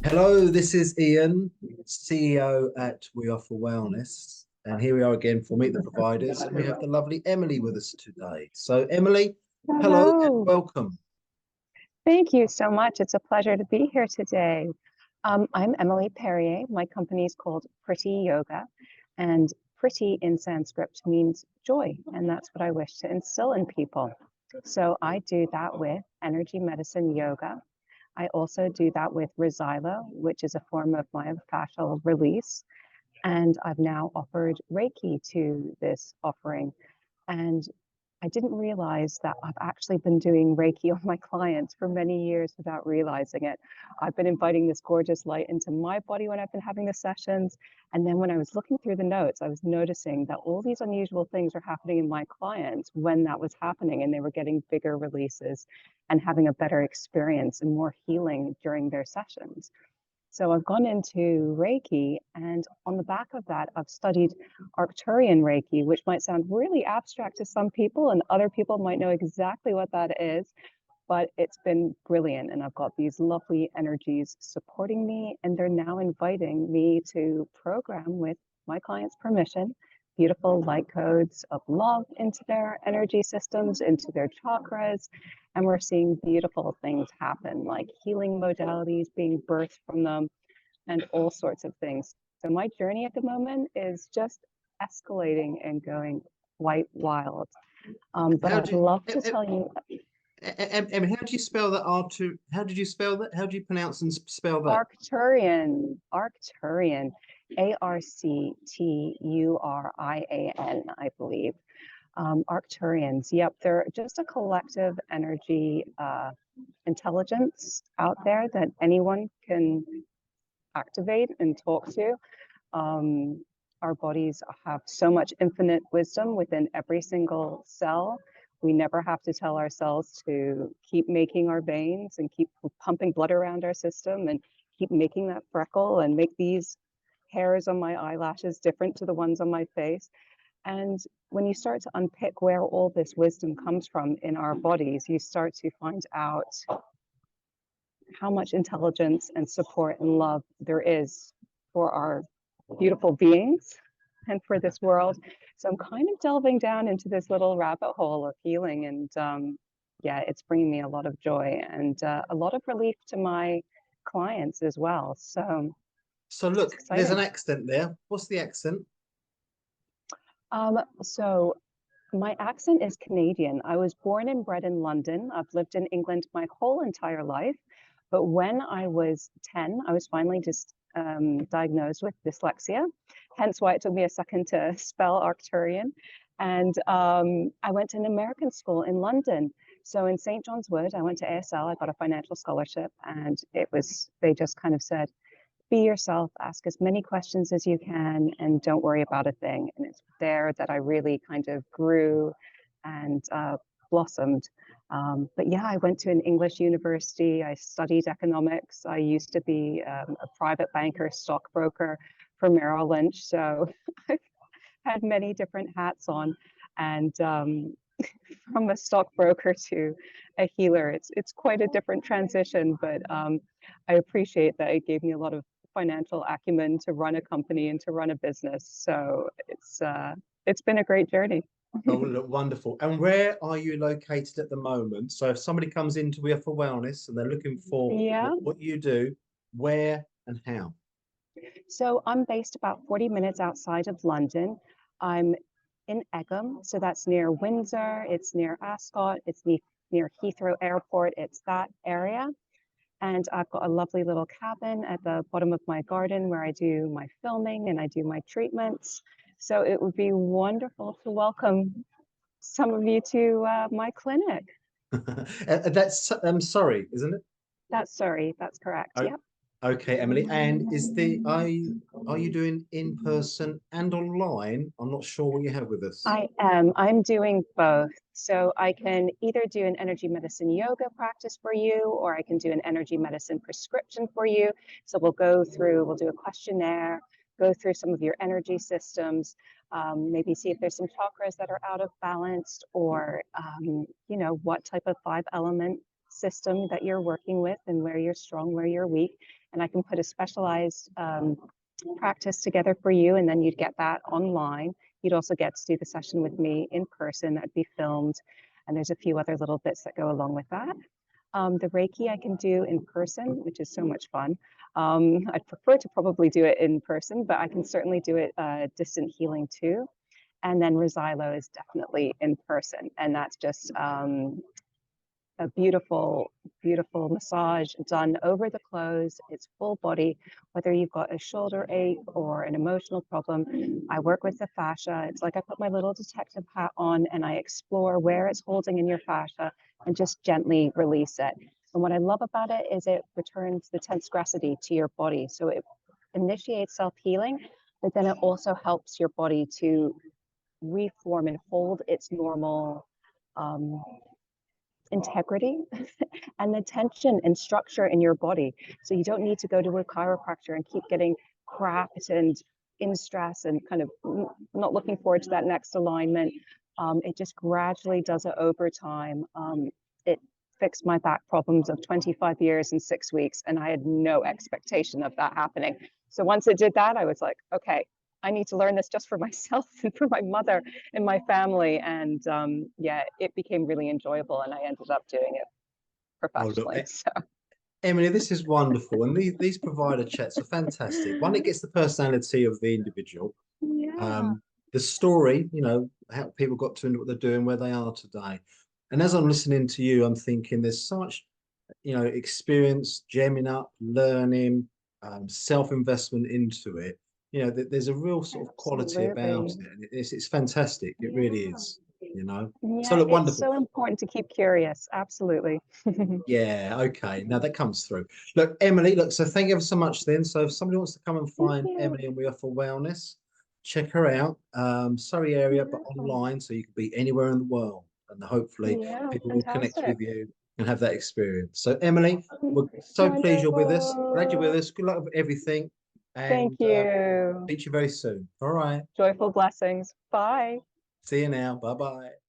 Hello, this is Ian, CEO at We Offer Wellness. And here we are again for Meet the Providers. And we have the lovely Emily with us today. So, Emily, hello and Hello. welcome. Thank you so much. It's a pleasure to be here today. I'm Emily Perrier. My company is called Pretty Yoga, and pretty in Sanskrit means joy, and that's what I wish to instill in people. So I do that with energy medicine yoga. I also do that with Resilo, which is a form of myofascial release. And I've now offered Reiki to this offering. And I didn't realize that I've actually been doing Reiki on my clients for many years without realizing it. I've been inviting this gorgeous light into my body when I've been having the sessions. And then when I was looking through the notes, I was noticing that all these unusual things are happening in my clients when that was happening, and they were getting bigger releases and having a better experience and more healing during their sessions. So I've gone into Reiki, and on the back of that, I've studied Arcturian Reiki, which might sound really abstract to some people, and other people might know exactly what that is, but it's been brilliant. And I've got these lovely energies supporting me, and they're now inviting me to program with my client's permission beautiful light codes of love into their energy systems, into their chakras. And we're seeing beautiful things happen, like healing modalities being birthed from them and all sorts of things. So my journey at the moment is just escalating and going quite wild. But How I'd do you, love to tell you Emily, how do you spell that R2? How did you spell that? How do you pronounce and spell that? Arcturian, Arcturian, I believe. Arcturians, yep, they're just a collective energy intelligence out there that anyone can activate and talk to. Our bodies have so much infinite wisdom within every single cell. We never have to tell ourselves to keep making our veins and keep pumping blood around our system and keep making that freckle and make these hairs on my eyelashes different to the ones on my face. And when you start to unpick where all this wisdom comes from in our bodies, you start to find out how much intelligence and support and love there is for our beautiful beings and for this world. So I'm kind of delving down into this little rabbit hole of healing, and yeah, it's bringing me a lot of joy and a lot of relief to my clients as well. So So it's look, there's an exciting. accent there. What's the accent? So my accent is Canadian. I was born and bred in London. I've lived in England my whole entire life. But when I was 10, I was finally just diagnosed with dyslexia, hence why it took me a second to spell Arcturian. And I went to an American school in London. So in St. John's Wood, I went to ASL, I got a financial scholarship, and they just kind of said, be yourself, ask as many questions as you can, and don't worry about a thing. And it's there that I really kind of grew and blossomed. But yeah, I went to an English university. I studied economics. I used to be a private banker, stockbroker for Merrill Lynch. So I've had many different hats on. And from a stockbroker to a healer, it's quite a different transition. But I appreciate that it gave me a lot of financial acumen to run a company and to run a business. So it's been a great journey. Oh, look, wonderful. And where are you located at the moment? So if somebody comes into We Offer Wellness and they're looking for Yeah. what you do, where and how? So I'm based about 40 minutes outside of London. I'm in Egham, so that's near Windsor, it's near Ascot, it's near Heathrow Airport, it's that area. And I've got a lovely little cabin at the bottom of my garden where I do my filming and I do my treatments. So it would be wonderful to welcome some of you to my clinic. That's sorry, isn't it? That's Surrey, that's correct. Oh, Yep. okay, Emily. And are you doing in person and online? I'm not sure what you have with us. I am. I'm doing both. So I can either do an energy medicine yoga practice for you, or I can do an energy medicine prescription for you. So we'll do a questionnaire, go through some of your energy systems, maybe see if there's some chakras that are out of balance, or what type of 5 element system that you're working with and where you're strong, where you're weak. and I can put a specialized practice together for you, and then you'd get that online. You'd also get to do the session with me in person. That'd be filmed, and there's a few other little bits that go along with that. The Reiki I can do in person, which is so much fun. I'd prefer to probably do it in person, but I can certainly do it distant healing too. And then Resilo is definitely in person, and that's just a beautiful, beautiful massage done over the clothes. It's full body, whether you've got a shoulder ache or an emotional problem. I work with the fascia. It's like I put my little detective hat on and I explore where it's holding in your fascia and just gently release it. And what I love about it is it returns the tensegrity to your body. So it initiates self-healing, but then it also helps your body to reform and hold its normal integrity and the tension and structure in your body. So you don't need to go to a chiropractor and keep getting cracked and in stress and kind of not looking forward to that next alignment. It just gradually does it over time. It fixed my back problems of 25 years in 6 weeks, and I had no expectation of that happening. So once it did that, I was like, okay, I need to learn this just for myself and for my mother and my family. And yeah, it became really enjoyable, and I ended up doing it Oh, look, professionally. So Emily, this is wonderful. And these provider chats are fantastic. One, it gets the personality of the individual, yeah, the story, how people got to what they're doing, where they are today. And as I'm listening to you, I'm thinking there's so much, experience, gemming up, learning, self-investment into it. There's a real sort of quality about absolutely. it. And it's fantastic. It really Yeah. is. So Yeah, look, it's wonderful. so important to keep curious. Absolutely. Yeah, okay. Now that comes through. Look, Emily, look, so thank you ever so much then. So if somebody wants to come and Thank find you. Emily and We Offer Wellness, check her out. Surrey area, but Yeah. online, so you can be anywhere in the world. And hopefully Yeah, people will connect fantastic. with you and have that experience. So Emily, we're so pleased you're with us. Glad you're with Wonderful. us. Good luck with everything. Thank And you. speak to you very soon. All right. Joyful blessings. Bye. See you now. Bye-bye.